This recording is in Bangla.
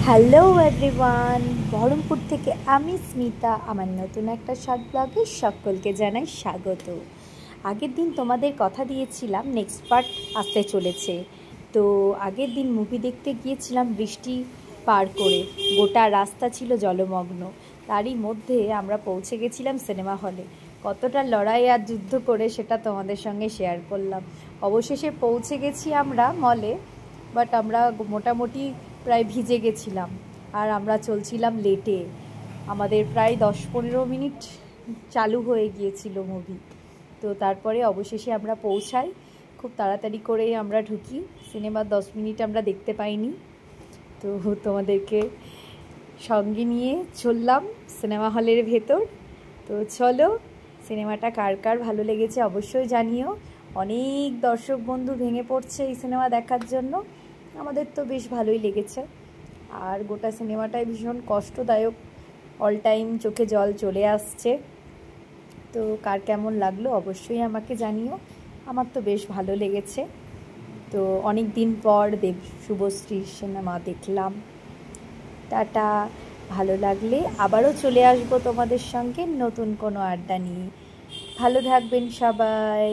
হ্যালো এভরিওয়ান, বহরমপুর থেকে আমি স্মিতা আমার নতুন একটা শর্ট ব্লগে সকলকে জানাই স্বাগত। আগের দিন তোমাদের কথা দিয়েছিলাম নেক্সট পার্ট আসতে চলেছে। তো আগের দিন মুভি দেখতে গিয়েছিলাম বৃষ্টি পার করে, গোটা রাস্তা ছিল জলমগ্ন। তারই মধ্যে আমরা পৌঁছে গেছিলাম সিনেমা হলে। কতটা লড়াই আর যুদ্ধ করে সেটা তোমাদের সঙ্গে শেয়ার করলাম। অবশেষে পৌঁছে গেছি আমরা মলে, বাট আমরা মোটামুটি প্রায় ভিজে গেছিলাম আর আমরা চলছিলাম লেটে। আমাদের প্রায় 10-15 মিনিট চালু হয়ে গিয়েছিল মুভি। তো তারপরে অবশেষে আমরা পৌঁছাই, খুব তাড়াতাড়ি করেই আমরা ঢুকি। সিনেমার 10 মিনিট আমরা দেখতে পাইনি। তো তোমাদেরকে সঙ্গে নিয়ে চললাম সিনেমা হলের ভেতর। তো চলো, সিনেমাটা কার কার ভালো লেগেছে অবশ্যই জানিও। অনেক দর্শক বন্ধু ভেঙে পড়ছে এই সিনেমা দেখার জন্য। আমাদের তো বেশ ভালোই লেগেছে। আর গোটা সিনেমাটাই ভীষণ কষ্টদায়ক, অল টাইম চোখে জল চলে আসছে। তো কার কেমন লাগলো অবশ্যই আমাকে জানিও। আমার তো বেশ ভালো লেগেছে। তো অনেক দিন পর দেব শুভশ্রীর সিনেমা দেখলাম। টাটা, ভালো লাগলে আবারও চলে আসবো তোমাদের সঙ্গে নতুন কোনো আড্ডা নিয়ে। ভালো থাকবেন সবাই।